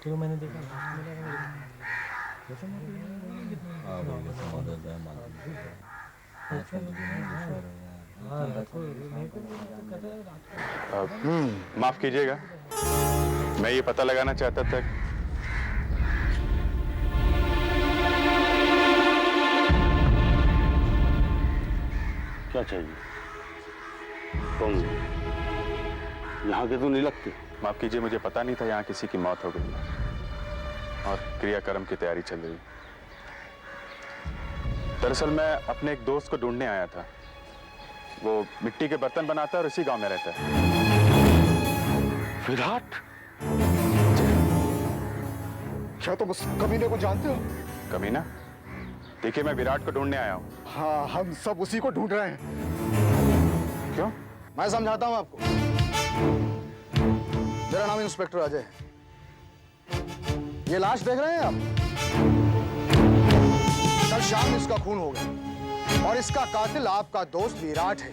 तो मैंने देखा जैसे माफ कीजिएगा, मैं ये पता लगाना चाहता था। क्या चाहिए? कौन? यहाँ के तो नहीं लगते। माफ कीजिए, मुझे पता नहीं था यहाँ किसी की मौत हो गई और क्रियाक्रम की तैयारी चल रही। दरअसल मैं अपने एक दोस्त को ढूंढने आया था। वो मिट्टी के बर्तन बनाता है और इसी गांव में रहता है। विराट? क्या तुम उस कमीने को जानते हो? कमीना? देखिए, मैं विराट को ढूंढने आया हूँ। हाँ, हम सब उसी को ढूंढ रहे हैं। क्यों? मैं समझाता हूँ आपको। मेरा नाम इंस्पेक्टर अजय है। ये लाश देख रहे हैं आप? कल शाम में इसका खून हो गया और इसका कातिल आपका दोस्त विराट है।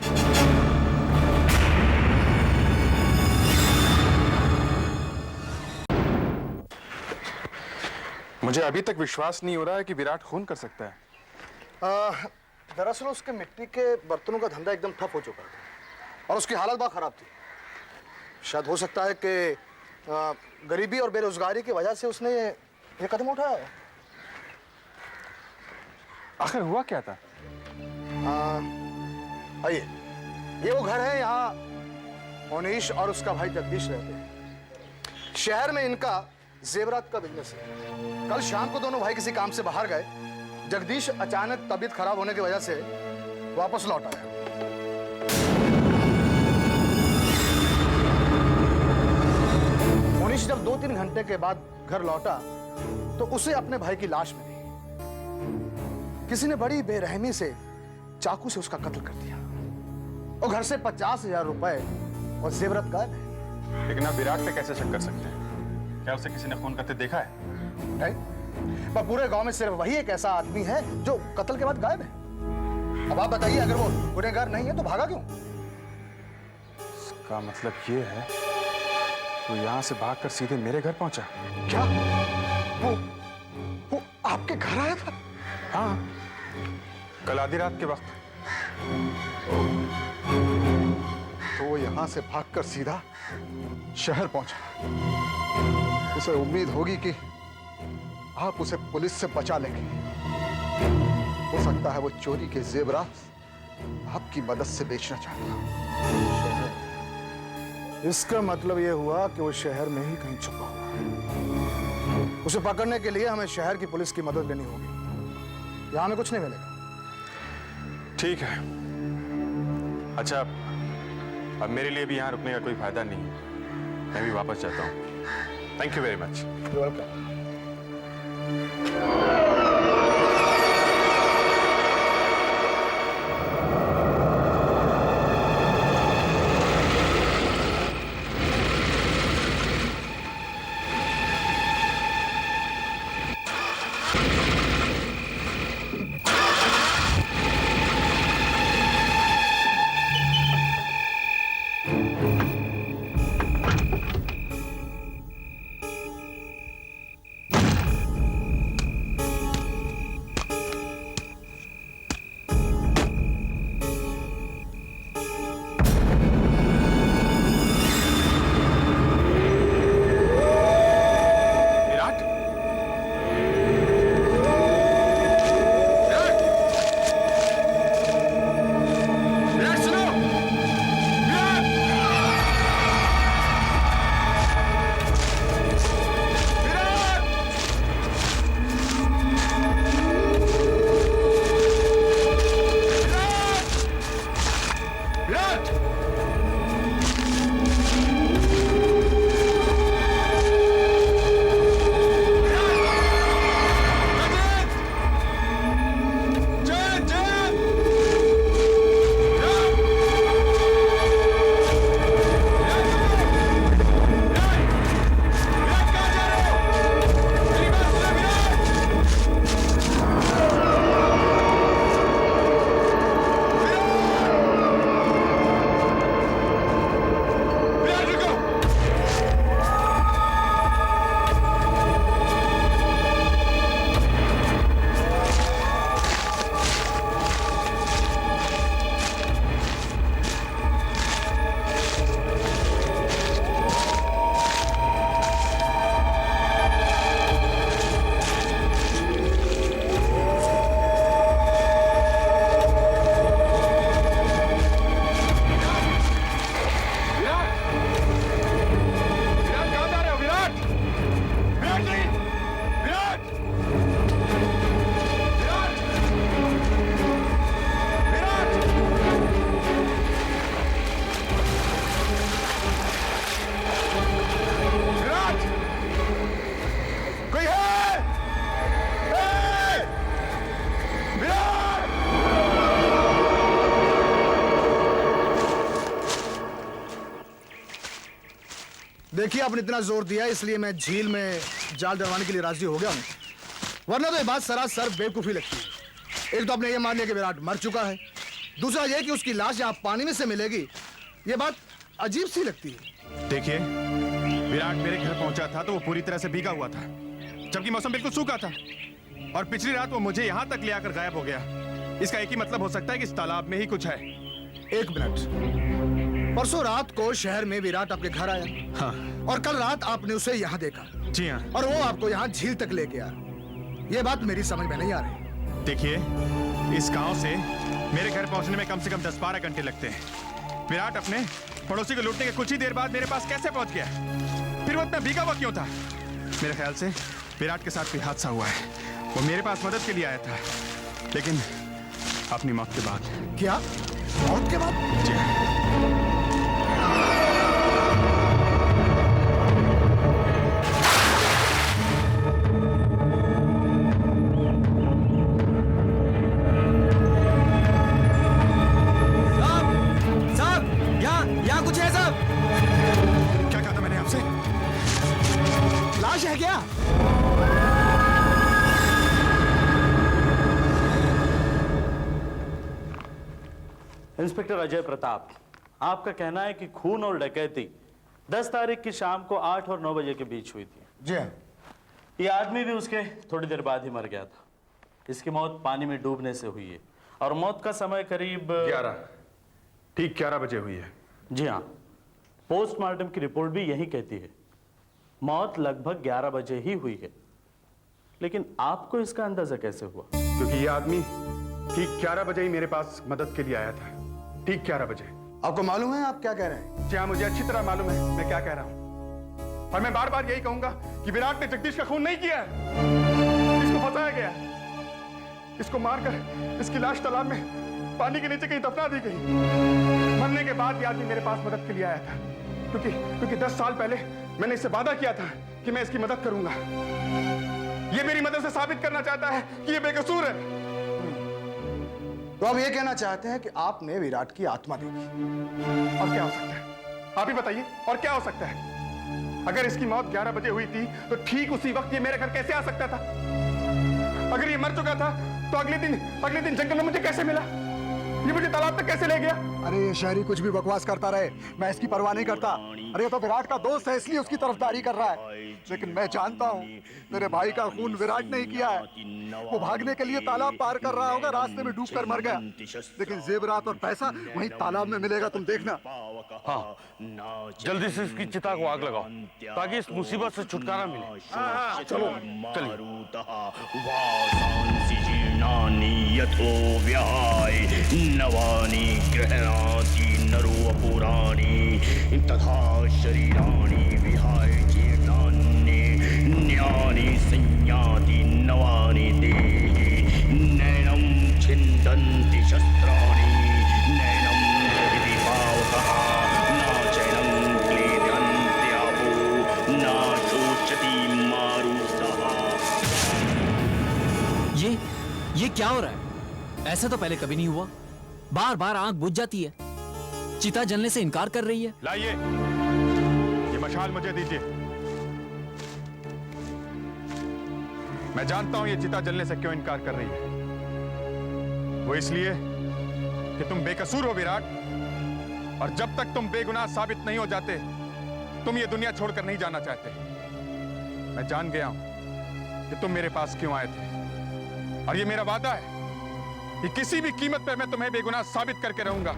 मुझे अभी तक विश्वास नहीं हो रहा है कि विराट खून कर सकता है। दरअसल उसके मिट्टी के बर्तनों का धंधा एकदम ठप हो चुका था और उसकी हालत बहुत खराब थी। शायद हो सकता है कि गरीबी और बेरोजगारी की वजह से उसने ये कदम उठाया। आखिर हुआ क्या था? आइए, ये वो घर है, यहाँ मोनीश और उसका भाई जगदीश रहते हैं। शहर में इनका जेवरात का बिजनेस है। कल शाम को दोनों भाई किसी काम से बाहर गए। जगदीश अचानक तबीयत खराब होने की वजह से वापस लौट आया। मोनीश जब 2-3 घंटे के बाद घर लौटा तो उसे अपने भाई की लाश मिली। किसी ने बड़ी बेरहमी से चाकू से उसका कत्ल कर दिया और घर से 50,000 रुपए और जेवरात गायब है। लेकिन आप विराट पे कैसे शक कर सकते हैं? क्या उसे किसी ने खून करते देखा है? नहीं, पर पूरे गांव में सिर्फ वही एक ऐसा आदमी है जो कत्ल के बाद गायब है। अब आप बताइए, अगर वो गुनहगार नहीं है तो भागा क्यों? इसका मतलब ये है वो यहाँ से भागकर सीधे मेरे घर पहुंचा। क्या? वो आपके घर आया था? हाँ, कल आधी रात के वक्त। तो वो यहां से भागकर सीधा शहर पहुंचा। उसे उम्मीद होगी कि आप उसे पुलिस से बचा लेंगे। हो सकता है वो चोरी के जेवरात आपकी मदद से बेचना चाहता। इसका मतलब ये हुआ कि वो शहर में ही कहीं छुपा हुआ है। उसे पकड़ने के लिए हमें शहर की पुलिस की मदद लेनी होगी। यहां हमें कुछ नहीं मिलेगा। ठीक है। अच्छा, अब मेरे लिए भी यहाँ रुकने का कोई फायदा नहीं है। मैं भी वापस जाता हूँ। Thank you very much. You're welcome. देखिए, आपने इतना जोर दिया इसलिए मैं झील में जाल डलवाने के लिए राजी हो गया हूँ, वरना तो ये बात सरासर बेवकूफी लगती है। एक तो आपने ये मान लिया कि विराट मर चुका है, दूसरा ये कि उसकी लाश यहाँ पानी में से मिलेगी, ये बात अजीब सी लगती है। देखिए, विराट मेरे घर पहुंचा था तो वो पूरी तरह से भीगा हुआ था, जबकि मौसम बिल्कुल सूखा था। और पिछली रात वो मुझे यहाँ तक ले आकर गायब हो गया। इसका एक ही मतलब हो सकता है कि इस तालाब में ही कुछ है। एक मिनट, परसों रात को शहर में विराट आपके घर आया। हाँ। और कल रात आपने उसे यहाँ देखा। जी हाँ। और वो आपको यहाँ झील तक ले गया। ये बात मेरी समझ में नहीं आ रही। देखिए, इस गांव से मेरे घर पहुंचने में कम से कम 10-12 घंटे लगते हैं। विराट अपने पड़ोसी को लूटने के कुछ ही देर बाद मेरे पास कैसे पहुंच गया? फिर वो इतना भीगा हुआ क्यों था? मेरे ख्याल से विराट के साथ कोई हादसा हुआ है। वो मेरे पास मदद के लिए आया था, लेकिन अपनी मौत के बाद। क्या? मौत के बाद? जी हाँ। कुछ है साहब? क्या कहा था मैंने आपसे? लाश है क्या? इंस्पेक्टर अजय प्रताप, आपका कहना है कि खून और डकैती 10 तारीख की शाम को 8 और 9 बजे के बीच हुई थी। जी हाँ। ये आदमी भी उसके थोड़ी देर बाद ही मर गया था। इसकी मौत पानी में डूबने से हुई है और मौत का समय करीब 11, ठीक 11 बजे हुई है। जी हाँ, पोस्टमार्टम की रिपोर्ट भी यही कहती है। मौत लगभग 11 बजे ही हुई है। लेकिन आपको इसका अंदाजा कैसे हुआ? क्योंकि ये आदमी ठीक 11 बजे ही मेरे पास मदद के लिए आया था। ठीक 11 बजे। आपको मालूम है आप क्या कह रहे हैं? जी हाँ, मुझे अच्छी तरह मालूम है मैं क्या कह रहा हूँ। और मैं बार बार यही कहूंगा कि विराट ने जगदीश का खून नहीं किया है। इसको फंसाया गया। इसको मारकर इसकी लाश तालाब में पानी के नीचे कहीं दफना दी गई। मरने के बाद ये आदमी मेरे पास मदद के लिए आया था, क्योंकि 10 साल पहले मैंने इससे वादा किया था कि मैं इसकी मदद करूंगा। ये मेरी मदद से साबित करना चाहता है कि ये बेकसूर है। तो आप ये कहना चाहते हैं कि आपने विराट की आत्मा देखी? और क्या हो सकता है? आप ही बताइए, और क्या हो सकता है? अगर इसकी मौत 11 बजे हुई थी तो ठीक उसी वक्त ये मेरे घर कैसे आ सकता था? अगर ये मर चुका था तो अगले दिन जंगल में मुझे कैसे मिला? ये मुझे तालाब तक कैसे ले गया? अरे ये शहरी कुछ भी बकवास करता रहे, मैं इसकी परवाह नहीं करता। अरे ये तो विराट का दोस्त है, इसलिए उसकी तरफदारी कर रहा है। लेकिन मैं जानता हूँ मेरे भाई का खून विराट नहीं किया है। वो भागने के लिए तालाब पार कर रहा होगा, रास्ते में डूबकर मर गया। लेकिन जेवरात और पैसा वहीं तालाब में मिलेगा, तुम देखना। हाँ, जल्दी से इसकी चिता को आग लगाओ ताकि इस मुसीबत से छुटकारा मिले। हाँ, चलो यथो व्याय नवानि गृह्णाति नरो पुराणि तथा शरीराणि विहाय जीर्णान्यानि संयाति नवानि देहि नैनं छिन्दन्ति शस्त्राणि नैनं दहति पावकः न चैनं क्लेदन्त्यापो न शोचति मारुतः। ये क्या हो रहा है? ऐसा तो पहले कभी नहीं हुआ। बार बार आंख बुझ जाती है, चिता जलने से इनकार कर रही है। लाइए, ये मशाल मुझे दीजिए। मैं जानता हूं ये चिता जलने से क्यों इनकार कर रही है। वो इसलिए कि तुम बेकसूर हो विराट, और जब तक तुम बेगुनाह साबित नहीं हो जाते तुम ये दुनिया छोड़कर नहीं जाना चाहते। मैं जान गया हूं कि तुम मेरे पास क्यों आए थे, और ये मेरा वादा है कि किसी भी कीमत पर मैं तुम्हें बेगुनाह साबित करके रहूंगा।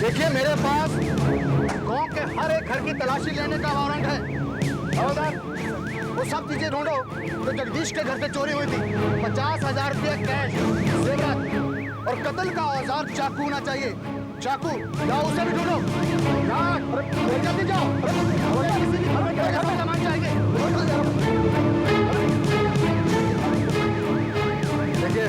देखिए, मेरे पास गांव के हर एक घर की तलाशी लेने का वारंट है। हवलदार, वो सब चीजें ढूंढो जो जगदीश के घर से चोरी हुई थी। 50,000 रुपये कैश, जेवरात और कत्ल का औजार चाकू होना चाहिए। चाकू जाओ, उसे भी ढूंढो। जल्दी जाओ, किसी भी घर में सामान चाहिए। देखिए,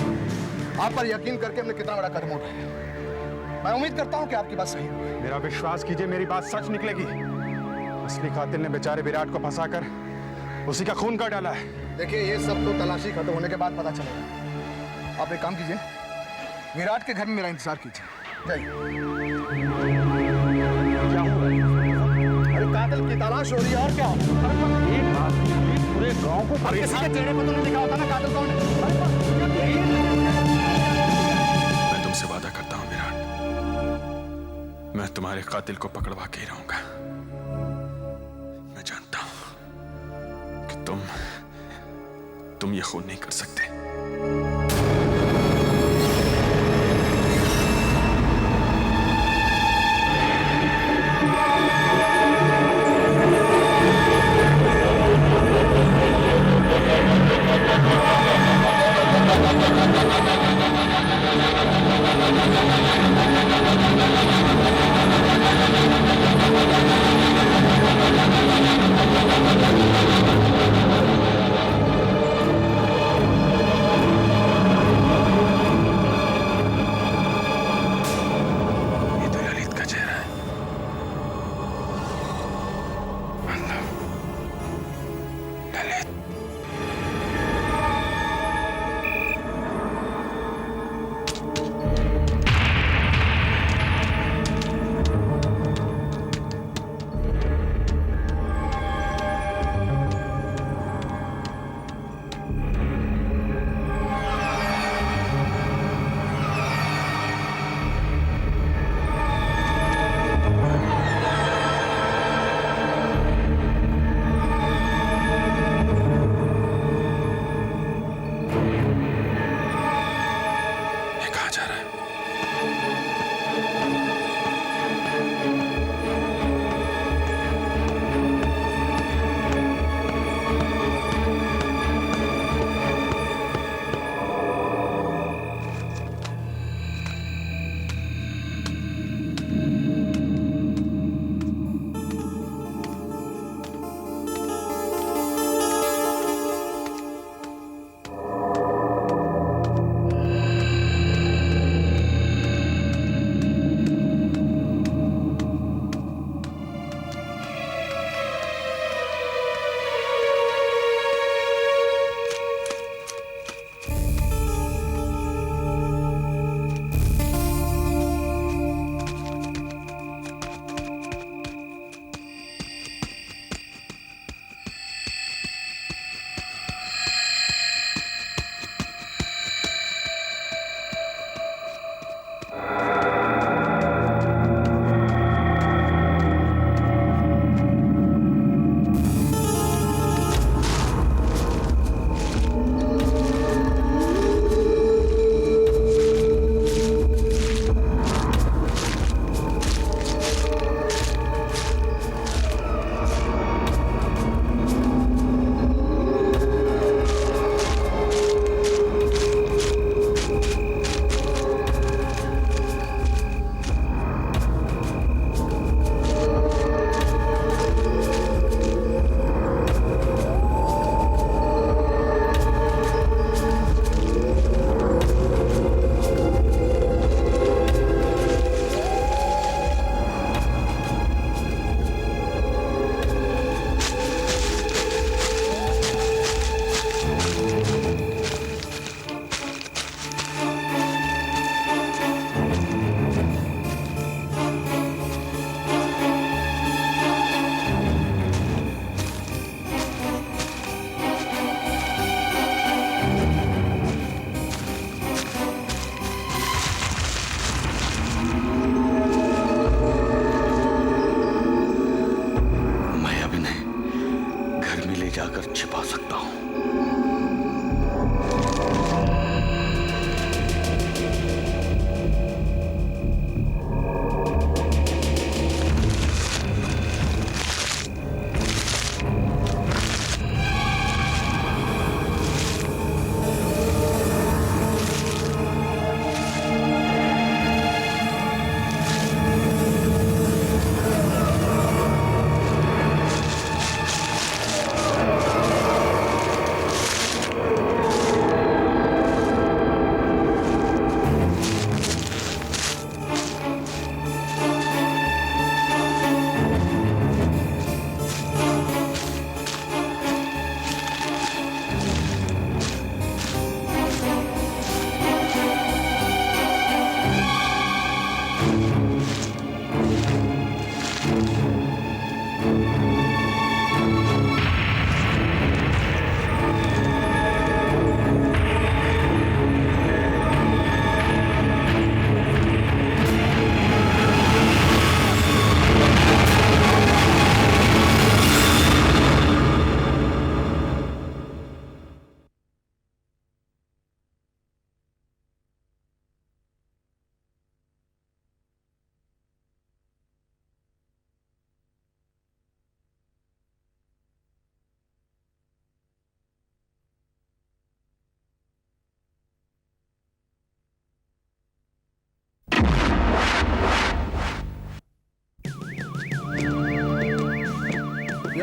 आप पर यकीन करके हमने कितना बड़ा कदम उठाया। मैं उम्मीद करता हूं कि आपकी बात सही होगी। मेरा विश्वास कीजिए, मेरी बात सच निकलेगी। असली कातिल ने बेचारे विराट को फंसाकर उसी का खून कर डाला है। देखिए, ये सब तो तलाशी खत्म होने के बाद पता चलेगा। आप एक काम कीजिए, विराट के घर में मेरा इंतजार कीजिए। जाइए। अरे कातिल की तलाश हो रही है, और क्या? एक बात पूरे गांव को किसी के चेहरे पर तो नहीं दिखा होता ना कातिल कौन है। मैं तुमसे वादा करता हूं विराट, मैं तुम्हारे कातिल को पकड़वा के ही रहूंगा। मैं जानता हूं कि तुम ये खून नहीं कर सकते।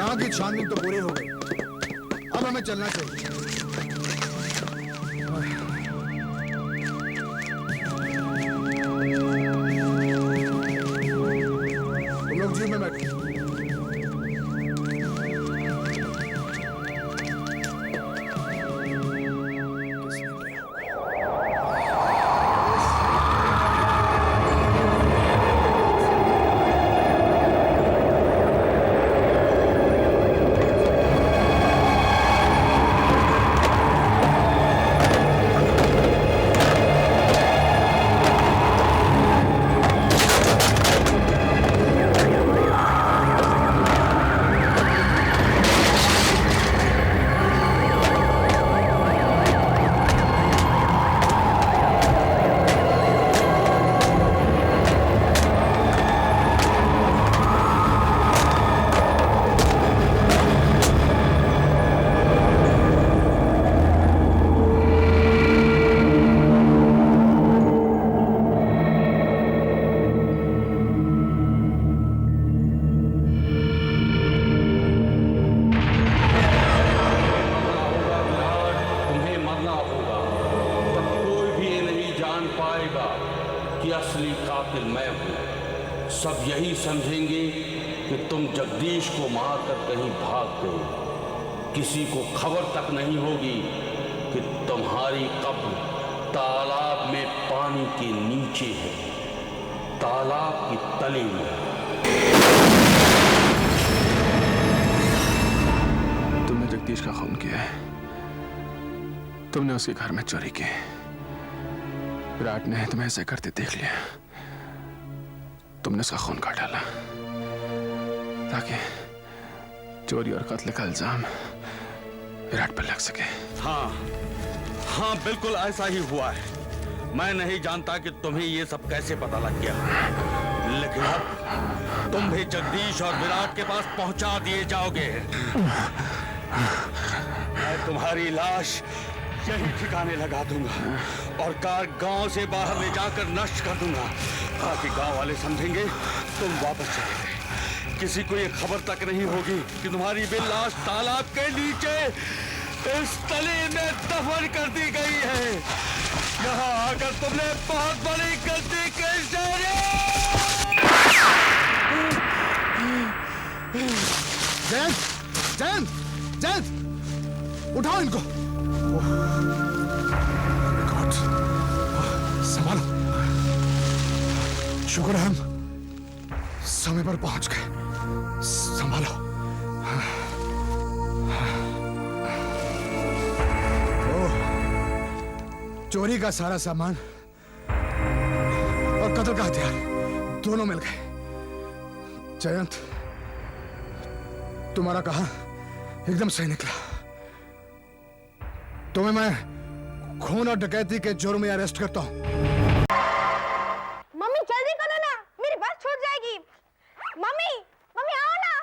यहाँ की छानबीन तो पूरी हो गई, अब हमें चलना चाहिए। तुम लोग जीप में बैठो। कि असली कातिल मैं हूं। सब यही समझेंगे कि तुम जगदीश को मारकर कहीं भाग गए। किसी को खबर तक नहीं होगी कि तुम्हारी कब्र तालाब में पानी के नीचे है, तालाब की तले में। तुमने जगदीश का खून किया है, तुमने उसके घर में चोरी की। विराट ने तुम्हें ऐसे करते देख लिया, तुमने उसका खून काट डाला ताकि चोरी और कत्ल का इल्जाम विराट पर लग सके। हाँ हाँ, बिल्कुल ऐसा ही हुआ है। मैं नहीं जानता कि तुम्हें ये सब कैसे पता लग गया, लेकिन अब तुम भी जगदीश और विराट के पास पहुंचा दिए जाओगे। मैं तुम्हारी लाश यही ठिकाने लगा दूंगा और कार गांव से बाहर ले जाकर नष्ट कर दूंगा, ताकि गांव वाले समझेंगे तुम वापस चले गए। किसी को ये खबर तक नहीं होगी कि तुम्हारी भी लाश तालाब के नीचे इस तली में दफन कर दी गई है। यहाँ आकर तुमने बहुत बड़ी गलती की है। जयंत, जयंत, जयंत, उठाओ इनको। गॉड, संभालो। शुक्र है हम समय पर पहुंच गए। संभालो। चोरी का सारा सामान और कत्ल का हथियार दोनों मिल गए। जयंत, तुम्हारा कहा एकदम सही निकला। तुम्हें मैं खून और डकैती के जुर्म में अरेस्ट करता हूं। मम्मी जल्दी करो ना, मेरी बस छूट जाएगी। मम्मी, मम्मी आओ ना।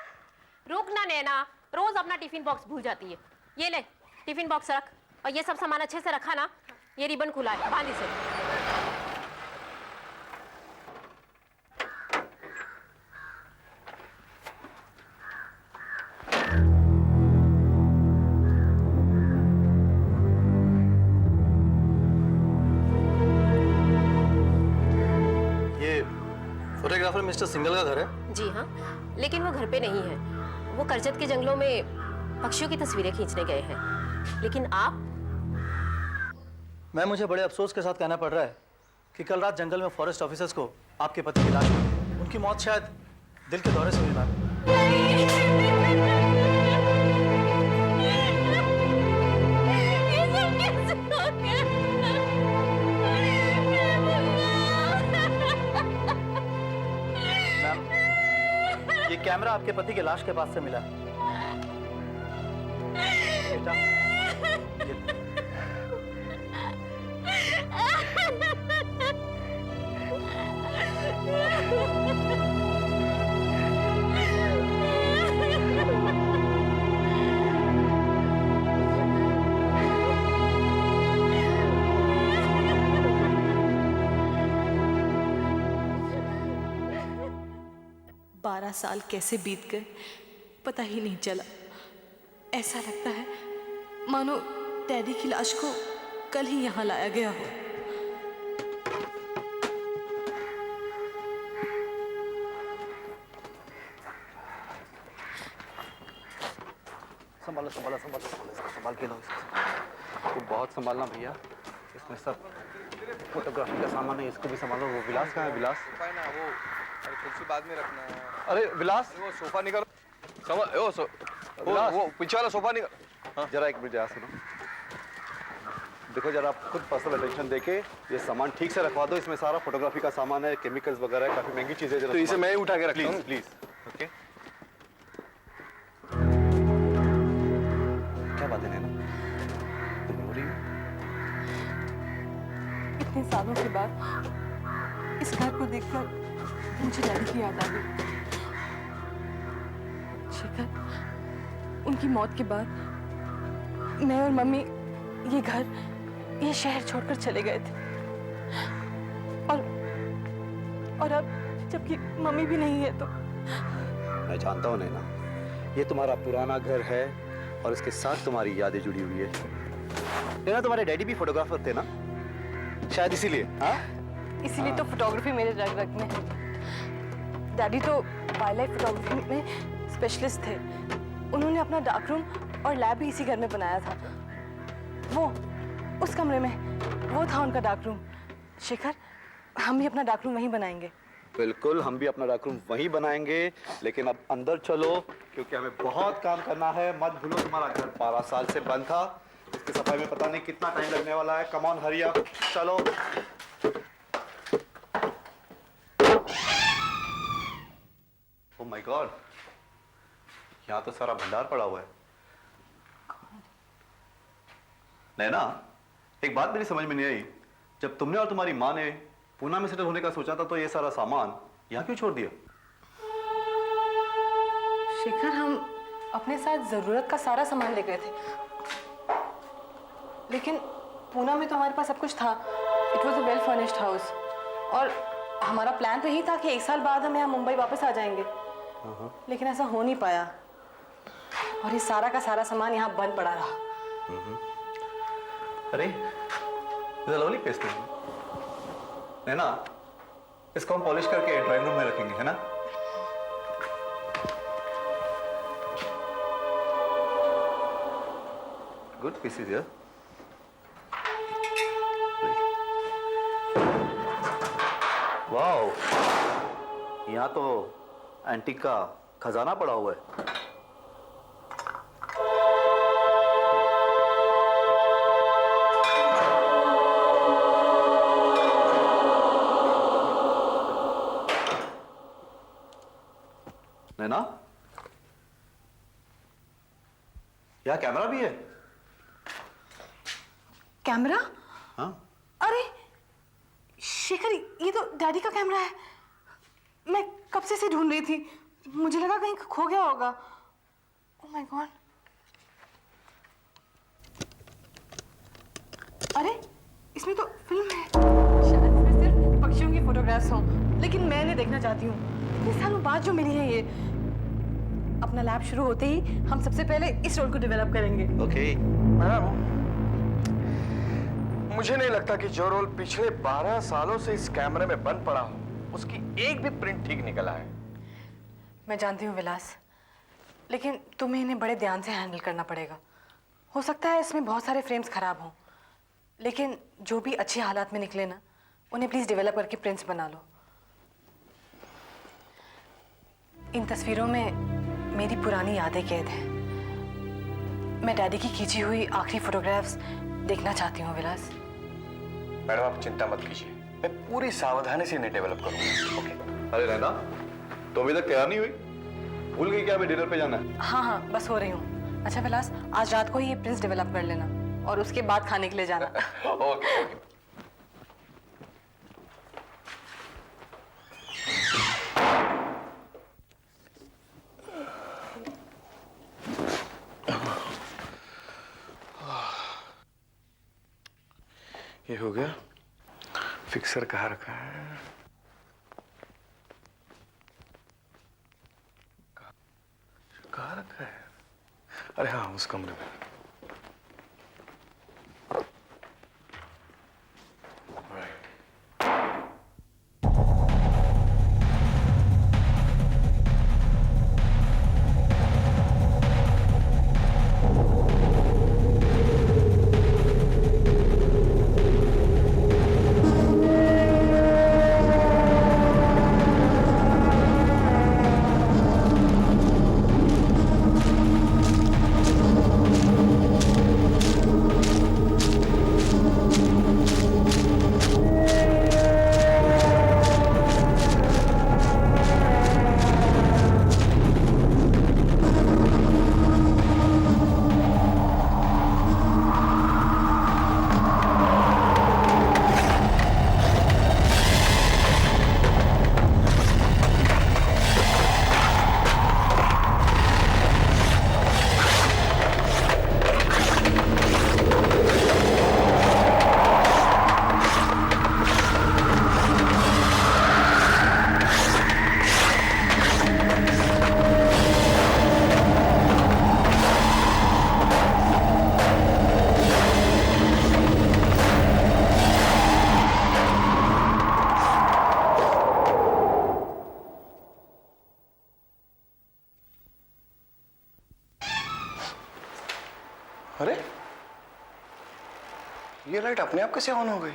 रुक ना नैना, रोज अपना टिफिन बॉक्स भूल जाती है। ये ले टिफिन बॉक्स रख, और ये सब सामान अच्छे से रखा ना। ये रिबन खुला है, बांध इसे। ये फोटोग्राफर मिस्टर सिंगल का घर है? जी हाँ, लेकिन वो घर पे नहीं है। वो करजत के जंगलों में पक्षियों की तस्वीरें खींचने गए हैं। लेकिन आप? मैं मुझे बड़े अफसोस के साथ कहना पड़ रहा है कि कल रात जंगल में फॉरेस्ट ऑफिसर्स को आपके पति की लाश मिली। उनकी मौत शायद दिल के दौरे से हुई। मैम, ये कैमरा आपके पति की लाश के पास से मिला। बेटा, बारह साल कैसे बीत गए पता ही नहीं चला। ऐसा लगता है मानो डैडी की लाश को कल ही यहाँ लाया गया हो। संभालो संभालो संभालो संभाल के लो इसको, बहुत संभालना भैया। इसमें सब फोटोग्राफी का सामान है, इसको भी संभालो। वो विलास कहाँ है? विलास ना वो, अरे कुर्सी बाद में रखना है। अरे विलास, वो सोफा निकालो। विलास, वो पीछे वाला सोफा निकाल। जरा एक मिनट यहाँ सुनो। देखो जरा आप खुद पर्सनल अटेंशन देके ये सामान ठीक से रखवा दो। इसमें सारा फोटोग्राफी का सामान है, केमिकल्स वगैरह है, काफी महंगी चीजें। तो इसे मैं ही उठा के रखता हूँ। Please okay. क्या बात है नैना, तुम रो रही हो? इतने सालों के बाद इस घर को देखकर मुझे डैडी की याद आ गई। शेखर, उनकी मौत के बाद मैं और मम्मी ये घर, ये शहर छोड़कर चले गए थे। और अब जबकि मम्मी भी नहीं है तो। मैं जानता हूँ नैना, ये तुम्हारा पुराना घर है और इसके साथ तुम्हारी यादें जुड़ी हुई है। नैना, तुम्हारे डैडी भी फोटोग्राफर थे ना, शायद इसीलिए। हाँ, इसीलिए तो फोटोग्राफी मेरे रग रग में है। डैडी तो वाइल्ड लाइफ फोटोग्राफी में स्पेशलिस्ट थे। उन्होंने अपना डार्क रूम और लैब भी इसी घर में बनाया था। वो उस कमरे में, वो था उनका डार्क रूम। शेखर, हम भी अपना डार्क रूम वहीं बनाएंगे। बिल्कुल, हम भी अपना डार्क रूम वहीं बनाएंगे, लेकिन अब अंदर चलो क्योंकि हमें बहुत काम करना है। मत भूलो तुम्हारा घर 12 साल से बंद था, इसकी सफाई में पता नहीं कितना टाइम लगने वाला है। कम ऑन, हरी अप, चलो। ओह माय गॉड, यहाँ तो सारा भंडार पड़ा हुआ है। नैना, एक बात मेरी समझ में नहीं आई, जब तुमने और तुम्हारी माँ ने पूना में सेटल होने का सोचा था तो ये सारा सामान यहाँ क्यों छोड़ दिया? शेखर, हम अपने साथ जरूरत का सारा सामान ले गए थे, लेकिन पूना में तो हमारे पास सब कुछ था। It was a well furnished house और हमारा प्लान तो यही था कि 1 साल बाद हम यहाँ मुंबई वापस आ जाएंगे, लेकिन ऐसा हो नहीं पाया और ये सारा का सारा सामान यहाँ बंद पड़ा रहा। अरे, लवली पेस्ट है ना, इसको हम पॉलिश करके ड्राइंग रूम में रखेंगे, है ना? गुड पीसेस यार। वाओ, यहाँ तो एंटीक का खजाना पड़ा हुआ है। नैना, यहाँ कैमरा भी है। कैमरा? हाँ। अरे शेखर, ये तो डैडी का कैमरा है। मैं कब से इसे ढूंढ रही थी, मुझे लगा कहीं खो गया होगा। Oh my God. अरे इसमें तो फिल्म है। शायद इसमें सिर्फ पक्षियों की फोटोग्राफ्स हों, लेकिन मैं इन्हें देखना चाहती हूँ। इतने सालों बाद जो मिली है ये। अपना लैब शुरू होते ही हम सबसे पहले इस रोल को डेवलप करेंगे। ओके। मैडम, मुझे नहीं लगता कि जो रोल पिछले 12 सालों से इस कैमरे में बंद पड़ा हो, उसकी एक भी प्रिंट ठीक निकला है। मैं जानती हूँ विलास, लेकिन तुम्हें इन्हें बड़े ध्यान से हैंडल करना पड़ेगा। हो सकता है इसमें बहुत सारे फ्रेम्स खराब हों, लेकिन जो भी अच्छे हालात में निकले ना, उन्हें प्लीज डेवलप करके प्रिंट्स बना लो। इन तस्वीरों में मेरी पुरानी यादें कैद हैं। मैं डैडी की खींची हुई आखिरी फोटोग्राफ्स देखना चाहती हूँ विलास। मैडम, आप चिंता मत कीजिए, मैं पूरी सावधानी से इन्हें डेवलप करूंगा। ओके। अरे नैना, तुम अभी तक तैयार नहीं हुई? भूल गई क्या अभी डिनर पे जाना है? हाँ हाँ, बस हो रही हूँ। अच्छा विलास, आज रात को ही ये प्रिंट्स डेवलप कर लेना और उसके बाद खाने के लिए जाना। Okay okay. ये हो गया। फिक्सर कहाँ रखा है? कहाँ कहाँ रखा है? अरे हाँ, उस कमरे में। अरे ये लाइट अपने आप कैसे ऑन हो गई?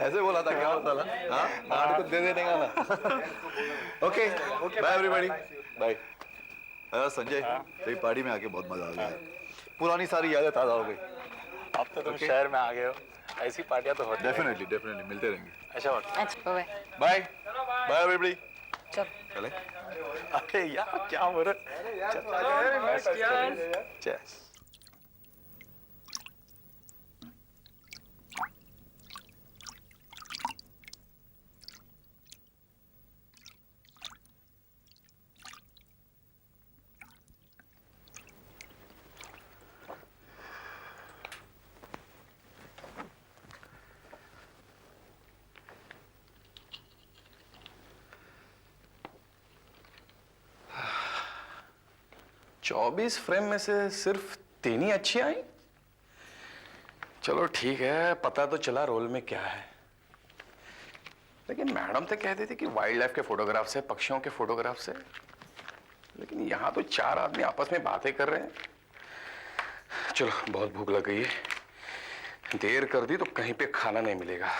ऐसे बोला था क्या होता ना? हाँ, कार्ड को दे देने का ना। Okay, bye everybody, bye. Sanjay, तेरी पार्टी में आके बहुत मजा आ गया। पुरानी सारी यादें ताजा हो गई। अब तो तुम शहर में आ गए हो, ऐसी पार्टियां तो होती हैं। डेफिनेटली, डेफिनेटली मिलते रहेंगे। अच्छा बाय बाय, बाय एवरीबॉडी। चले। अरे यार क्या हो रहा है? चेस। चौबीस फ्रेम में से सिर्फ 3 ही अच्छी आई। चलो ठीक है, पता तो चला रोल में क्या है। लेकिन मैडम तो कहती थी कि वाइल्ड लाइफ के फोटोग्राफ से, पक्षियों के फोटोग्राफ से। लेकिन यहां तो 4 आदमी आपस में बातें कर रहे हैं। चलो बहुत भूख लग गई है, देर कर दी तो कहीं पे खाना नहीं मिलेगा।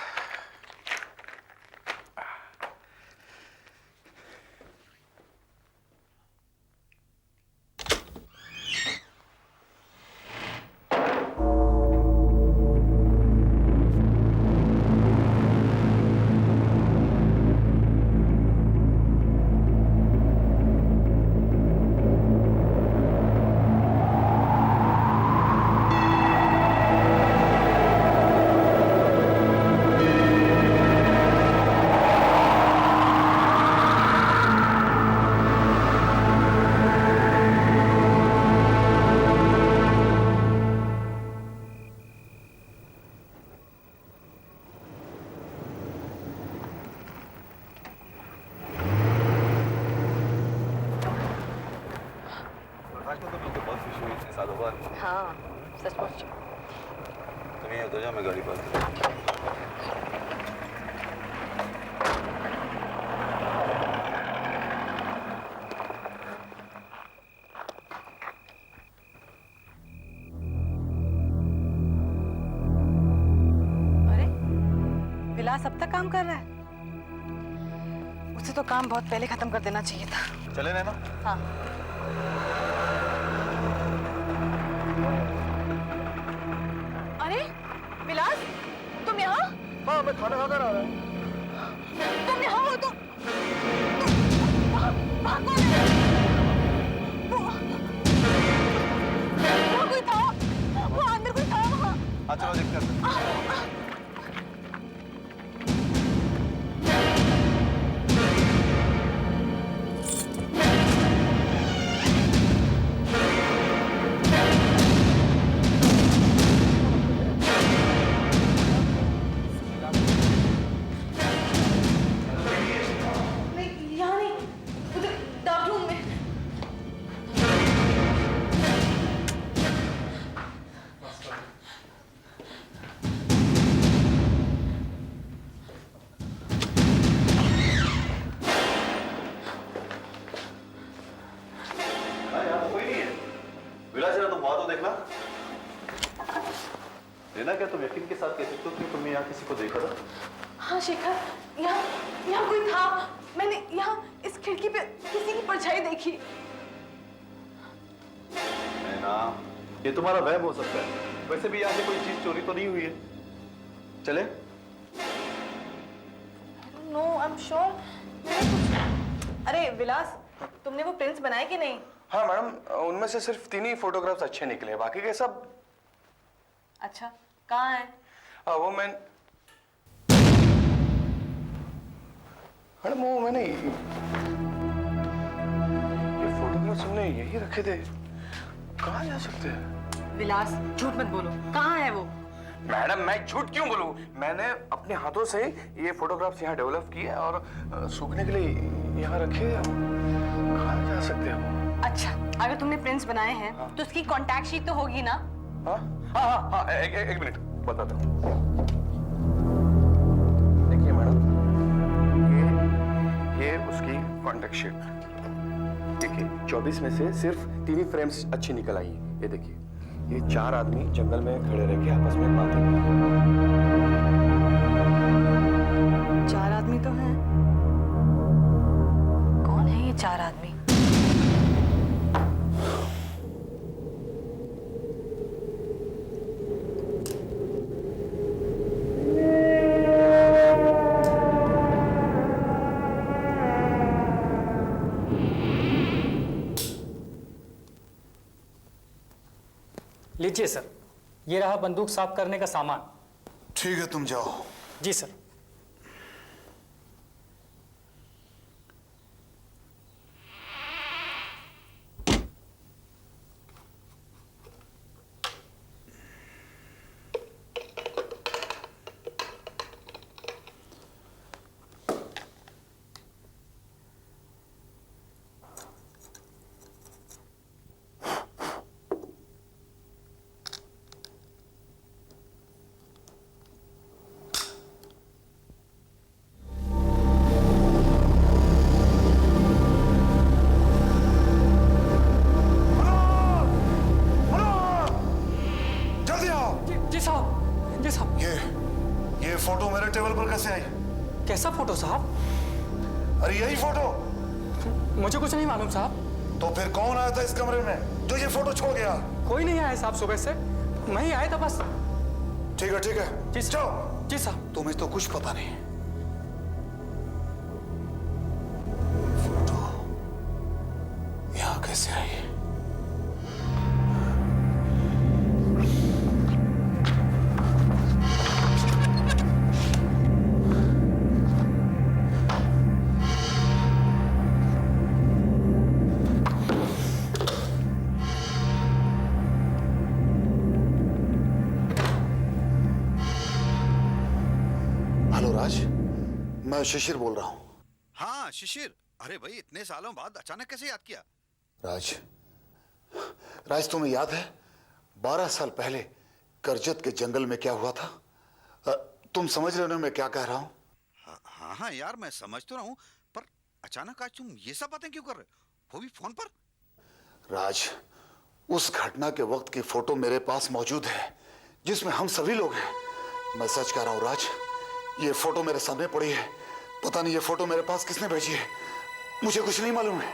हाँ सचमुच। तुम ये तो जा, मैं गाड़ी पास। अरे विलास अब तक काम कर रहा है? उसे तो काम बहुत पहले खत्म कर देना चाहिए था। चले नैना? हाँ। अरे विलास, तुम यहाँ? हाँ, मैं खाना खाकर आ रहा हूँ। तुम यहाँ हो तो वहाँ कौन है? वो कोई था। लेना क्या तुम यकीन के साथ कह सकते हो कि तुमने यहाँ किसी को देखा था? हाँ शेखर, यहाँ कोई था। मैंने यहाँ इस खिड़की पे किसी की परछाई देखी। ना, ये तुम्हारा वहम हो सकता है। वैसे भी यहाँ से कोई चीज चोरी तो नहीं हुई है। चले? No, I am sure. अरे विलास, तुमने वो प्रिंट्स बनाए कि नहीं? हाँ मैडम, उनमें से सिर्फ 3 ही फोटोग्राफ्स अच्छे निकले, बाकी के सब। अच्छा, कहाँ है? वो मैडम वो मैंने ये फोटोग्राफ्स हमने यही रखे थे। कहाँ जा सकते हैं? विलास, झूठ मत बोलो। कहाँ है वो? मैडम मैं झूठ क्यों बोलूं? मैंने अपने हाथों से ये फोटोग्राफ्स यहाँ डेवलप किए और सूखने के लिए यहाँ रखे हैं। कहाँ जा सकते हैं वो? अच्छा, अगर तुमने प्रिंट्स बनाए हैं तो उसकी कांटेक्ट शीट तो होगी ना? हाँ हाँ हाँ हाँ, एक मिनट बताता हूँ। देखिए मैडम, ये उसकी कांटेक्ट शीट। देखिए 24 में से सिर्फ 3 ही फ्रेम्स अच्छी निकल आई है। ये देखिए, ये 4 आदमी जंगल में खड़े रह के आपस में बातें कर रहे हैं। 4 आदमी तो हैं। कौन है ये 4 आदमी? लीजिए सर, ये रहा बंदूक साफ करने का सामान। ठीक है, तुम जाओ। जी सर। ये फोटो मेरे टेबल पर कैसे आई? कैसा फोटो साहब? अरे यही फोटो। मुझे कुछ नहीं मालूम साहब। तो फिर कौन आया था इस कमरे में जो ये फोटो छोड़ गया? कोई नहीं आया साहब, सुबह से मैं ही आया था बस। ठीक है जी जाओ। जी साहब। तुम्हें तो कुछ पता नहीं। फोटो यहाँ कैसे आई? मैं शिशिर बोल रहा हूं। हाँ शिशिर, अरे भाई इतने सालों बाद अचानक कैसे याद किया? राज तुम्हें याद है 12 साल पहले करजत के जंगल में क्या हुआ था? तुम समझ रहे हो मैं क्या कह रहा हूं? हाँ हाँ यार, मैं समझ तो रहा हूं, पर अचानक आज तुम ये सब बातें क्यों कर रहे हो, वो भी फोन पर? राज, उस घटना के वक्त की फोटो मेरे पास मौजूद है जिसमें हम सभी लोग हैं। मैं सच कह रहा हूं राज, ये फोटो मेरे सामने पड़ी है। पता नहीं ये फोटो मेरे पास किसने भेजी है, मुझे कुछ नहीं मालूम है।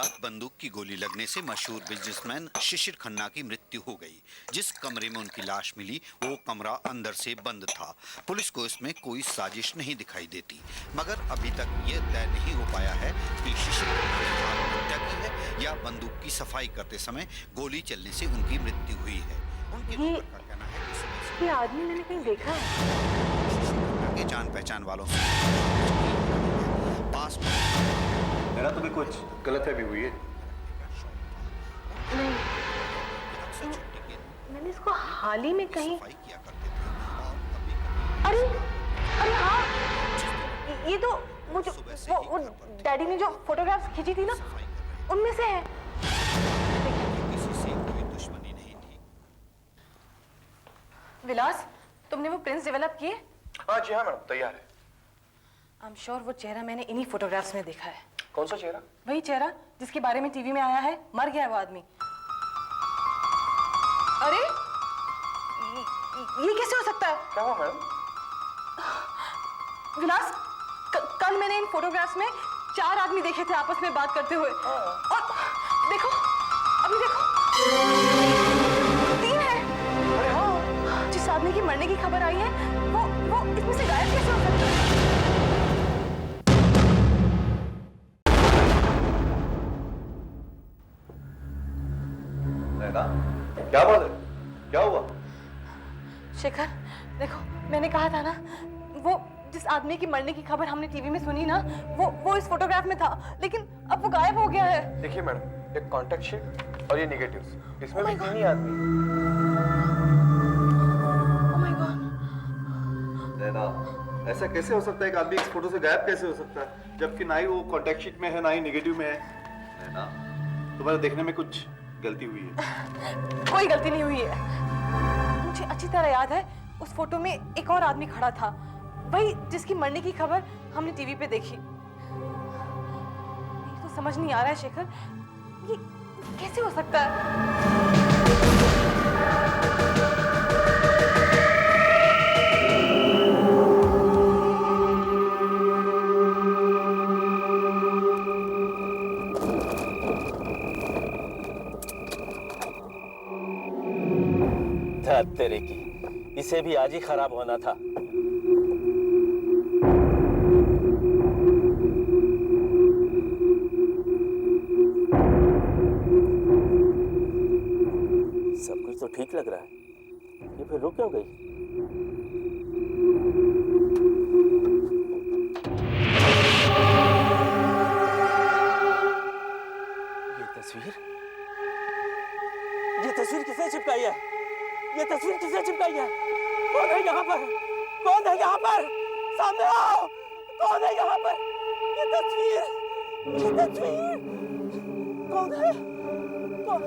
रात बंदूक की गोली लगने से मशहूर बिजनेसमैन शिशिर खन्ना की मृत्यु हो गई। जिस कमरे में उनकी लाश मिली वो कमरा अंदर से बंद था। पुलिस को इसमें कोई साजिश नहीं दिखाई देती, मगर अभी तक ये तय नहीं हो पाया है कि शिशिर खन्ना ने आत्महत्या की है या बंदूक की सफाई करते समय गोली चलने से उनकी मृत्यु हुई है। उनके नौकर का कहना है कि ये आदमी मैंने कहीं देखा है। के जान पहचान वालों से पास मेरा तो भी कुछ गलतफहमी हुई है। नहीं, मैंने इसको हाल ही में कहीं अरे अरे हाँ, ये तो वो डैडी ने जो फोटोग्राफ्स खींची थी ना उनमें से है। विलास, तुमने वो प्रिंट्स डेवलप किए? हाँ जी हाँ मैडम, तैयार है। आई एम श्योर वो चेहरा मैंने इन्हीं फोटोग्राफ्स में देखा है। कौन सा चेहरा? वही चेहरा जिसके बारे में टीवी में आया है, मर गया है वो आदमी। अरे ये कैसे हो सकता है? क्या हुआ मैडम? विलास, कल मैंने इन फोटोग्राफ्स में 4 आदमी देखे थे आपस में बात करते हुए। और देखो, अभी देखो 3 है। अरे हाँ, जिस आदमी की मरने की खबर आई है वो इसमें से गायब कैसे हो सकता है? क्या बात है? क्या हुआ? शेखर, देखो मैंने कहा था ना, वो जिस आदमी की मरने की खबर हमने टीवी में सुनी ना, वो इस फोटोग्राफ में था, लेकिन अब वो गायब हो गया है। देखिए मैडम, एक कॉन्टैक्ट शीट और ये नेगेटिव्स, इसमें भी 3 ही आदमी। Oh my God. नैना, ऐसा कैसे हो सकता है कि आदमी इस फोटो से गायब कैसे हो सकता है, जबकि ना ही वो कॉन्टैक्ट शीट में है ना ही नेगेटिव में है। नैना, तुम्हारे देखने में कुछ गलती हुई है। कोई गलती नहीं हुई है। मुझे अच्छी तरह याद है उस फोटो में एक और आदमी खड़ा था, वही जिसकी मरने की खबर हमने टीवी पे देखी। ये तो समझ नहीं आ रहा है शेखर, ये कैसे हो सकता है? तेरे की, इसे भी आज ही खराब होना था। सब कुछ तो ठीक लग रहा है, ये फिर रुक क्यों गई? ये तस्वीर किसने चिपकाई है? ये तस्वीर किसने चिपकाई है? कौन है यहाँ पर? कौन है यहाँ पर? सामने आओ! कौन है यहाँ पर? ये तस्वीर कौन है? कौन?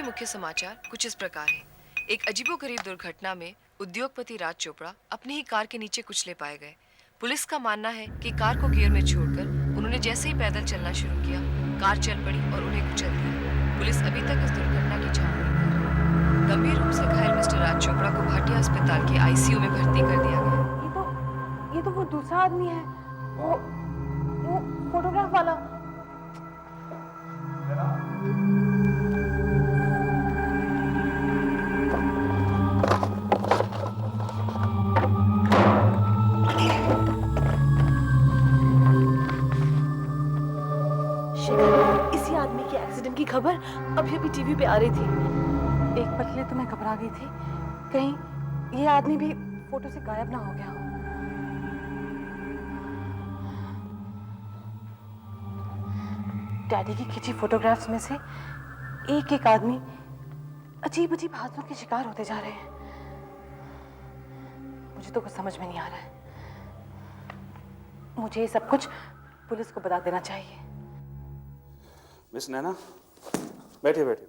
मुख्य समाचार कुछ इस प्रकार है। एक अजीबोगरीब दुर्घटना में उद्योगपति राज चोपड़ा अपनी ही कार के नीचे कुचले पाए गए। पुलिस का मानना है कि कार को गियर में छोड़कर उन्होंने जैसे ही पैदल चलना शुरू किया, कार चल पड़ी और उन्हें कुचल दिया। पुलिस अभी तक इस दुर्घटना की छानबीन कर रही है। गंभीर रूप से घायल मिस्टर राज चोपड़ा को भाटिया अस्पताल के आईसीयू में भर्ती कर दिया गया। ये तो वो दूसरा आदमी है, वो फोटोग्राफ वाला। शेखर, इसी आदमी के एक्सीडेंट की खबर अभी अभी टीवी पे आ रही थी। एक पल के लिए तो मैं घबरा गई थी, कहीं ये आदमी भी फोटो से गायब ना हो गया हो। डैडी की खींची फोटोग्राफ्स में से एक एक आदमी अजीब अजीब हादसों के शिकार होते जा रहे हैं। मुझे तो कुछ समझ में नहीं आ रहा है। मुझे ये सब कुछ पुलिस को बता देना चाहिए। मिस नैना, बैठिए बैठिए।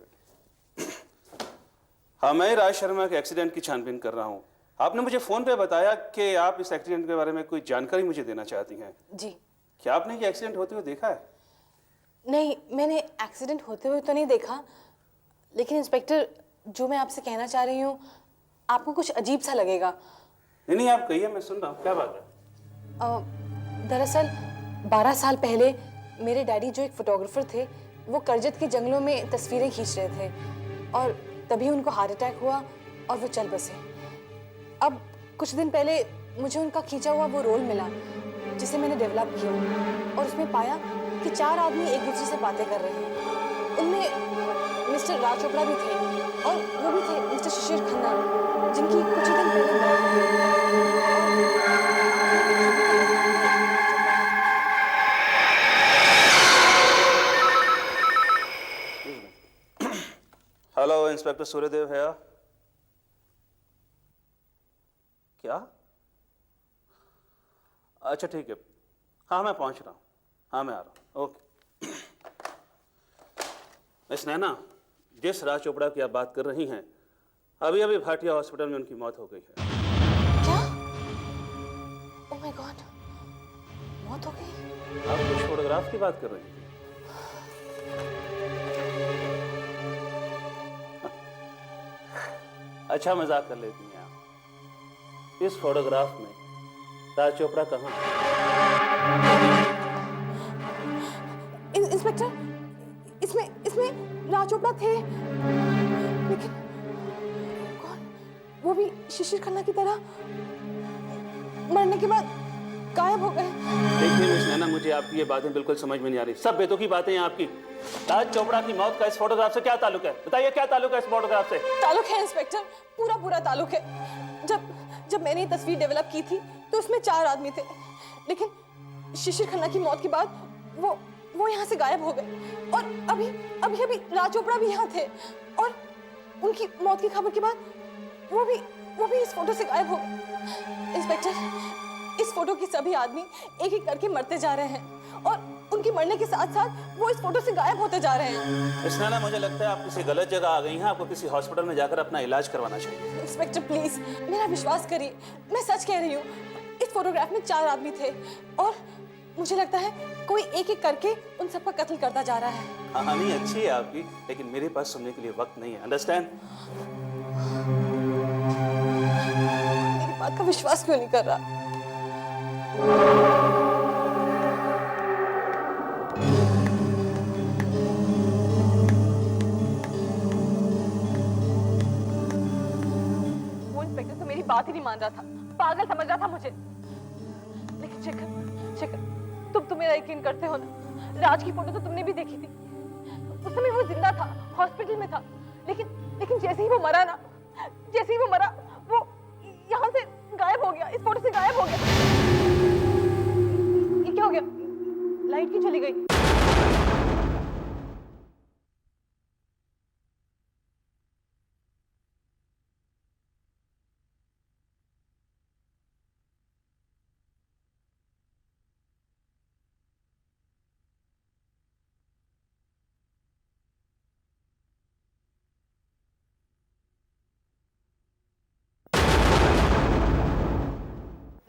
हाँ, मैं राज शर्मा के एक्सीडेंट की छानबीन कर रहा हूँ। आपने मुझे फोन पे बताया कि आप इस एक्सीडेंट के बारे में कोई जानकारी मुझे देना चाहती हैं। जी। क्या आपने ये एक्सीडेंट होते हुए देखा है? नहीं, मैंने एक्सीडेंट होते हुए तो नहीं देखा, लेकिन इंस्पेक्टर, जो मैं आपसे कहना चाह रही हूँ आपको कुछ अजीब सा लगेगा। नहीं नहीं, आप कहिए, मैं सुन रहा हूँ। क्या बात है? दरअसल 12 साल पहले मेरे डैडी, जो एक फोटोग्राफर थे, वो करजत के जंगलों में तस्वीरें खींच रहे थे और तभी उनको हार्ट अटैक हुआ और वो चल बसे। अब कुछ दिन पहले मुझे उनका खींचा हुआ वो रोल मिला, जिसे मैंने डेवलप किया और उसमें पाया कि 4 आदमी एक दूसरे से बातें कर रहे हैं। उनमें मिस्टर राज चोपड़ा भी थे और वो भी थे मिस्टर शिशिर खन्ना, जिनकी कुछ ही दिन पहले मौत हो गई। हेलो, इंस्पेक्टर सूर्यदेव है? क्या? अच्छा ठीक है, हाँ मैं पहुंच रहा हूँ। हाँ मैं आ रहा हूँ। ओके। मिस नैना, जिस राज चोपड़ा की आप बात कर रही हैं, अभी अभी भाटिया हॉस्पिटल में उनकी मौत हो गई है। क्या? ओह माय गॉड, मौत हो गई? आप कुछ फोटोग्राफ की बात कर रही थी? अच्छा, मजाक कर लेती हैं आप। इस फोटोग्राफ में राज चोपड़ा कहाँ है? इंस्पेक्टर, इसमें राज चोपड़ा थे, लेकिन कौन? वो भी शिशिर खन्ना की तरह मरने के बाद गायब हो गए। देखिए मिस नैना, मुझे आपकी ये बातें बिल्कुल समझ में नहीं आ रही। सब बेतुकी बातें हैं आपकी। राज चोपड़ा की मौत का इस फोटोग्राफ से क्या ताल्लुक है? बताइए, क्या ताल्लुक है इस फोटोग्राफ से? ताल्लुक है इंस्पेक्टर, पूरा ताल्लुक है। जब मैंने ये तस्वीर डेवलप की थी तो उसमें 4 आदमी थे, लेकिन शिशिर खन्ना की मौत के बाद वो यहाँ से गायब हो गए और अभी राज चोपड़ा भी यहाँ थे और उनकी मौत की खबर के बाद वो भी इस फोटो से गायब हो गए। इंस्पेक्टर, इस फोटो के सभी आदमी एक एक करके मरते जा रहे हैं और उनके मरने के साथ साथ वो इस फोटो से गायब होते जा रहे हैं। मिस नैना, मुझे लगता है आप किसी गलत जगह आ गई हैं। आपको किसी हॉस्पिटल में जाकर अपना इलाज करवाना चाहिए। इंस्पेक्टर प्लीज, मेरा विश्वास करिए, मैं सच कह रही हूँ। इस फोटोग्राफ में 4 आदमी थे और मुझे लगता है कोई एक एक करके उन सबका कत्ल करता जा रहा है। कहानी अच्छी है आपकी, लेकिन मेरे पास सुनने के लिए वक्त नहीं है। अंडरस्टैंड? मेरी बात का विश्वास क्यों नहीं कर रहा? वो इंस्पेक्टर तो मेरी बात ही नहीं मान रहा था, पागल समझ रहा था मुझे। लेकिन शेखर, तुम तो मेरा यकीन करते हो ना? राज की फोटो तो तुमने भी देखी थी। उस समय वो जिंदा था, हॉस्पिटल में था, लेकिन जैसे ही वो मरा, वो यहाँ से गायब हो गया, इस फोटो से गायब हो गया। ये क्या हो गया? लाइट क्यों चली गई?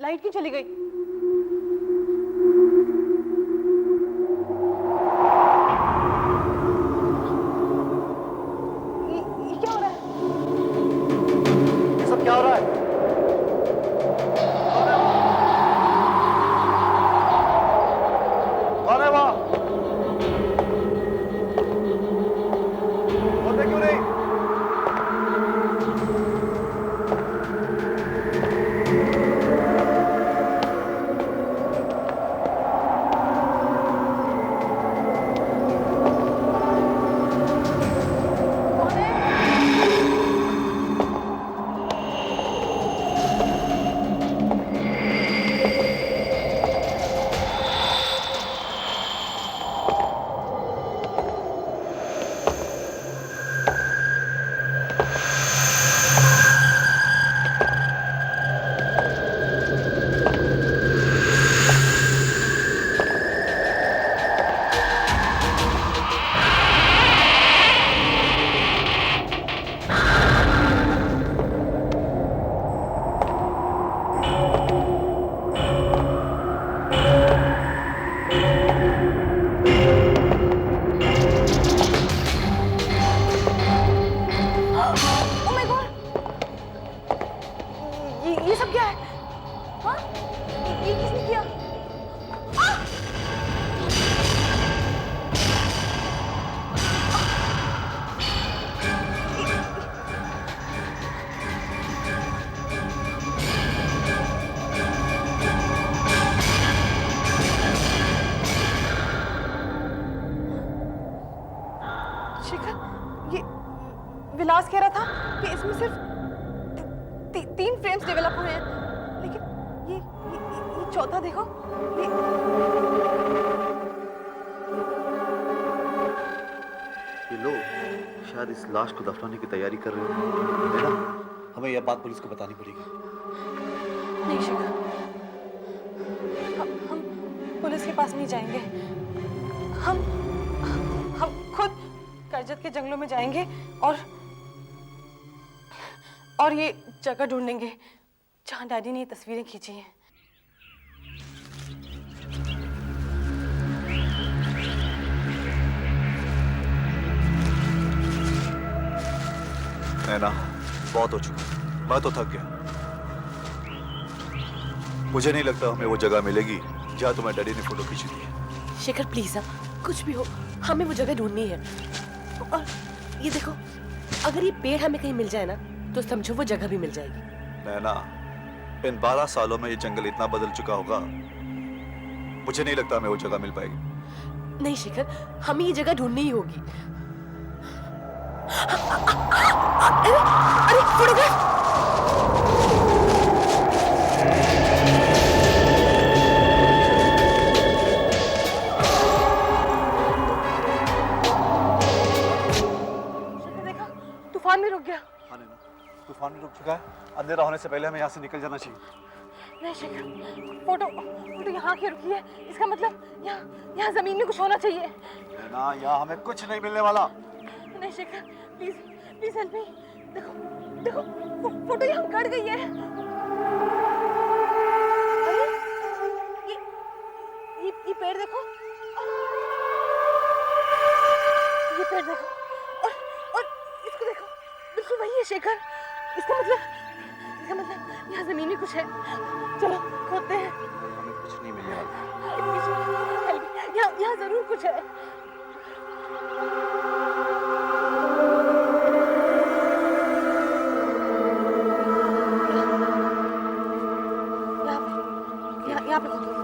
लाइट क्यों चली गई? ये क्या हो रहा है? ये सब क्या हो रहा है? कौन है वहाँ? बोलते क्यों नहीं? शिखर, ये विलास कह रहा था कि इसमें सिर्फ 3 फ्रेम्स डेवलप हुए हैं, लेकिन ये चौथा देखो, ये लोग शायद इस लाश को दफनाने की तैयारी कर रहे हैं, है ना? हमें यह बात पुलिस को बतानी पड़ेगी। नहीं शिखर, हम पुलिस के पास नहीं जाएंगे। हम खुद करजत के जंगलों में जाएंगे और ये जगह ढूंढेंगे जहां डैडी ने ये तस्वीरें खींची हैं। नैना, बहुत हो चुका, मैं तो थक गया। मुझे नहीं लगता हमें वो जगह मिलेगी जहाँ तुम्हारे डैडी ने फोटो खींची थी। शेखर प्लीज, कुछ भी हो हमें वो जगह ढूंढनी है। और ये देखो, अगर ये पेड़ हमें कहीं मिल जाए ना तो समझो वो जगह भी मिल जाएगी। नैना, इन 12 सालों में ये जंगल इतना बदल चुका होगा, मुझे नहीं लगता हमें वो जगह मिल पाएगी। नहीं शेखर, हमें ये जगह ढूंढनी ही होगी। अरे फोटोग्राफ! देखा, तूफान भी रुक गया। हाँ नैना, तूफान भी रुक चुका है। अंधेरा होने से पहले हमें यहाँ से निकल जाना चाहिए। नहीं शिखर, फोटो यहाँ की रुकी है, इसका मतलब यहाँ जमीन में कुछ होना चाहिए। नैना, यहाँ हमें कुछ नहीं मिलने वाला। नहीं शिखर, प्लीज हेल्प मी। देखो, फोटो यहाँ कट गई है। अरे ये पेड़ देखो, ये पेड़ देखो, और इसको देखो, बिल्कुल वही है शेखर। इसका मतलब यहाँ जमीन में कुछ है। चलो खोदते हैं। हमें कुछ नहीं मिलने वाला। यहाँ जरूर कुछ है। यहाँ पे खोदो।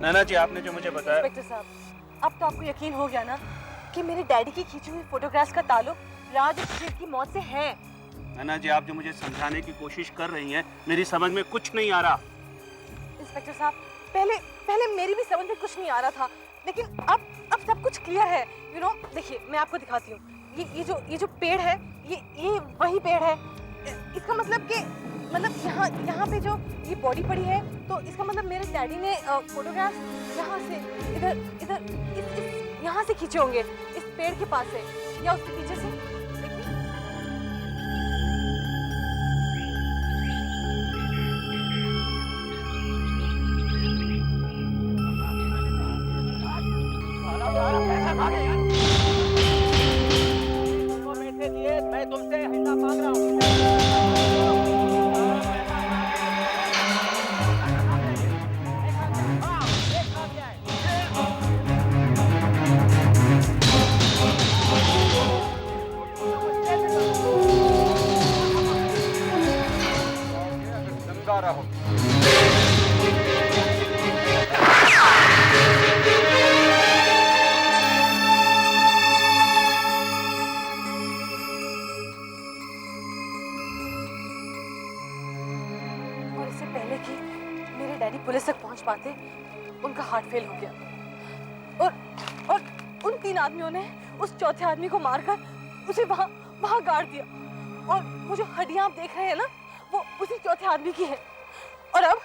नैना जी, आपने जो मुझे बताया। इंस्पेक्टर साहब, अब तो आपको यकीन हो गया ना कि मेरे डैडी की खींची हुई फोटोग्राफ्स का ताल्लुक राज और सुशील की मौत से है। नैना जी, आप जो मुझे समझाने की कोशिश कर रही हैं, मेरी समझ में कुछ नहीं आ रहा। इंस्पेक्टर साहब, पहले मेरी भी समझ में कुछ नहीं आ रहा था, लेकिन अब सब कुछ क्लियर है। यू नो, देखिए मैं आपको दिखाती हूँ। ये जो पेड़ है, ये वही पेड़ है। इसका मतलब कि यहाँ पे जो ये बॉडी पड़ी है, तो इसका मतलब मेरे डैडी ने फोटोग्राफ्स यहाँ से इधर यहाँ से खींचे होंगे, इस पेड़ के पास से या उसके पीछे से। मैं तुमसे हिस्सा मांग रहा हूँ। पुलिस तक पहुंच पाते, उनका हार्ट फेल हो गया और उन 3 आदमियों ने उस चौथे आदमी को मारकर उसे वहां गाड़ दिया। और वो जो हड्डियां आप देख रहे हैं ना, वो उसी चौथे आदमी की है। और अब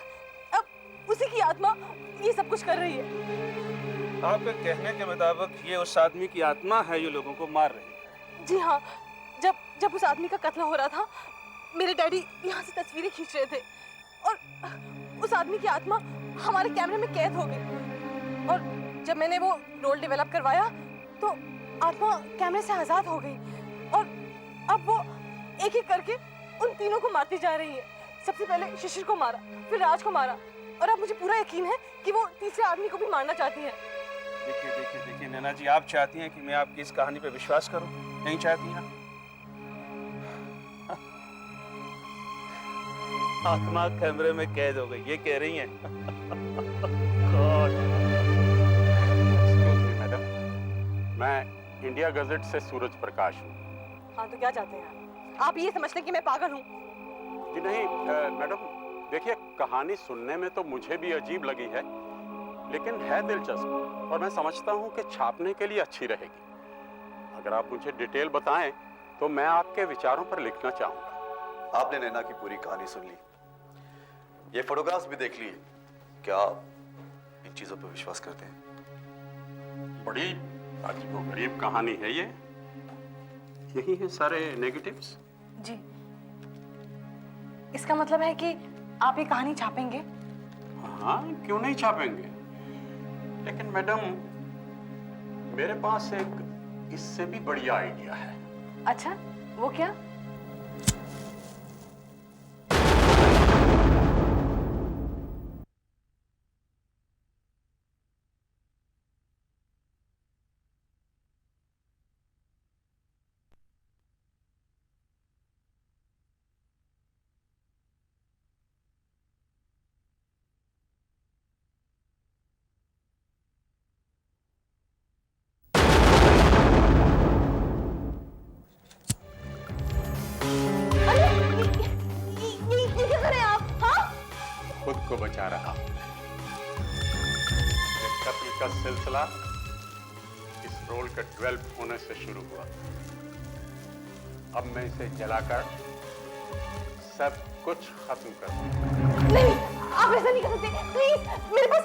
उसी की आत्मा ये सब कुछ कर रही है। आपके कहने के मुताबिक ये उस आदमी की आत्मा है जो लोगों को मार रही है। जी हाँ, जब उस आदमी का कत्ल हो रहा था, मेरे डैडी यहाँ से तस्वीरें खींच रहे थे और उस आदमी की आत्मा हमारे कैमरे में कैद हो गई। और जब मैंने वो रोल डेवलप करवाया तो आत्मा कैमरे से आजाद हो गई और अब वो एक एक करके उन तीनों को मारती जा रही है। सबसे पहले शिशिर को मारा, फिर राज को मारा, और अब मुझे पूरा यकीन है कि वो तीसरे आदमी को भी मारना चाहती है। देखिए देखिए देखिए नैना जी, आप चाहती हैं कि मैं आपकी इस कहानी पे विश्वास करूं? नहीं चाहती हैं? आत्मा कैमरे में कैद हो गई, ये कह रही हैं? मैडम, मैं इंडिया गजट से सूरज प्रकाश हूँ। हाँ, तो क्या चाहते हैं आप? ये समझते हैं कि मैं पागल हूँ? जी नहीं मैडम, देखिए कहानी सुनने में तो मुझे भी अजीब लगी है, लेकिन है दिलचस्प और मैं समझता हूँ कि छापने के लिए अच्छी रहेगी। अगर आप मुझे डिटेल बताएं तो मैं आपके विचारों पर लिखना चाहूँगा। आपने नैना की पूरी कहानी सुन ली, ये फोटोग्राफ्स भी देख लिए, क्या आप इन चीजों पर विश्वास करते हैं? बड़ी अजीबोगरीब कहानी है ये। यही है सारे नेगेटिव्स? जी। इसका मतलब है कि आप ये कहानी छापेंगे? हाँ, क्यों नहीं छापेंगे, लेकिन मैडम मेरे पास एक इससे भी बढ़िया आइडिया है। अच्छा, वो क्या? खुद को बचा रहा। कत्ल का सिलसिला इस रोल के डेवलप होने से शुरू हुआ। अब मैं इसे जलाकर सब कुछ खत्म कर दूंगा। नहीं, आप ऐसा नहीं कर सकते, प्लीज मेरे पास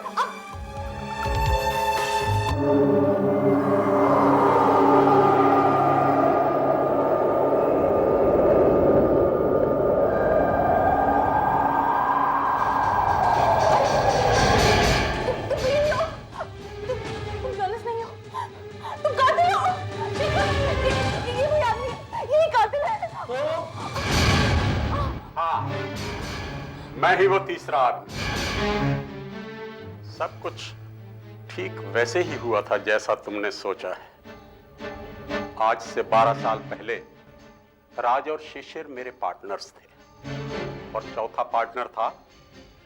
मैं ही वो तीसरा आदमी। सब कुछ ठीक वैसे ही हुआ था जैसा तुमने सोचा है। आज से 12 साल पहले राज और शिशिर मेरे पार्टनर्स थे और चौथा पार्टनर था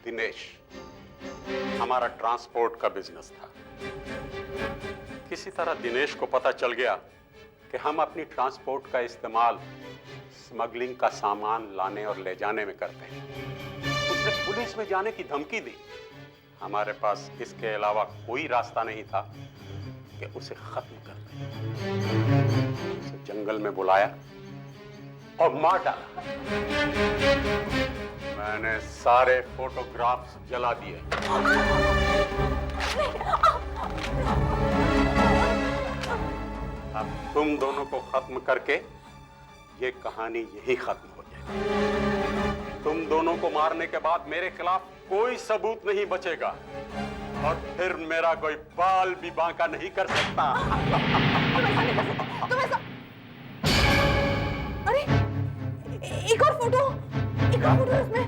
दिनेश। हमारा ट्रांसपोर्ट का बिजनेस था। किसी तरह दिनेश को पता चल गया कि हम अपनी ट्रांसपोर्ट का इस्तेमाल स्मगलिंग का सामान लाने और ले जाने में करते हैं। उसने पुलिस में जाने की धमकी दी। हमारे पास इसके अलावा कोई रास्ता नहीं था कि उसे खत्म कर दें। उसे जंगल में बुलाया और मार डाला। मैंने सारे फोटोग्राफ्स जला दिए। अब तुम दोनों को खत्म करके ये कहानी यही खत्म हो जाएगी। तुम दोनों को मारने के बाद मेरे खिलाफ कोई सबूत नहीं बचेगा और फिर मेरा कोई बाल भी बांका नहीं कर सकता। तुम ऐसा... अरे एक और फोटो इसमें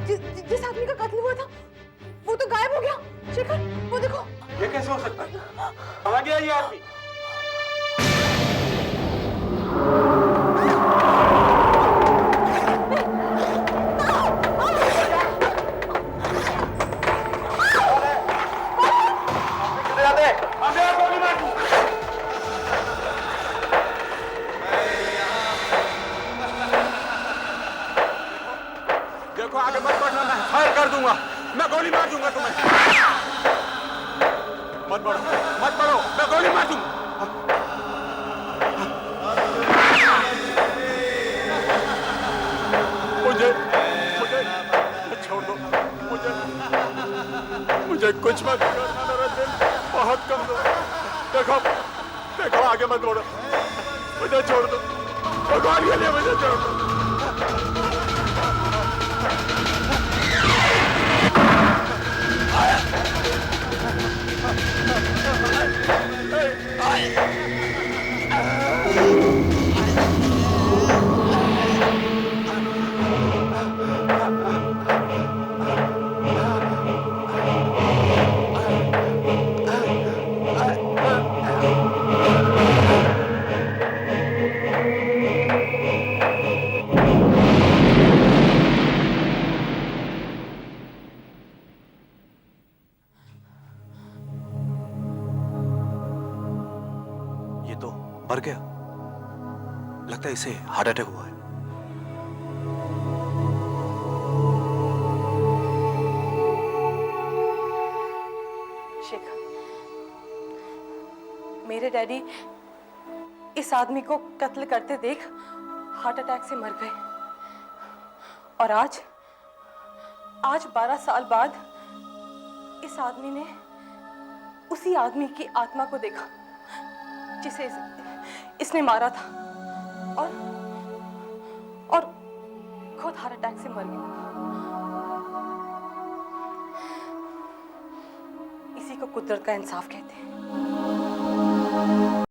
जिस आदमी का कत्ल हुआ था वो तो गायब हो गया। शेखर, वो देखो। ये कैसे हो सकता है? कहाँ गया ये आदमी? देखो आगे मत बढ़ना, मैं फायर कर दूंगा, मैं गोली मार दूंगा तुम्हें। मत बढ़ो, मैं गोली मार दूंगा। मुझे छोड़ दो, मुझे कुछ मत करना, मेरा दिल बहुत कमजोर। देखो आगे मत बढ़ो, मुझे छोड़ दो, भगवान के लिए मुझे छोड़ दो। मर गया। लगता है इसे हार्ट अटैक हुआ है। शेखर, मेरे डैडी इस आदमी को कत्ल करते देख हार्ट अटैक से मर गए और आज 12 साल बाद इस आदमी ने उसी आदमी की आत्मा को देखा जिसे इसने मारा था और खुद हार्ट अटैक से मर गया। इसी को कुदरत का इंसाफ कहते हैं।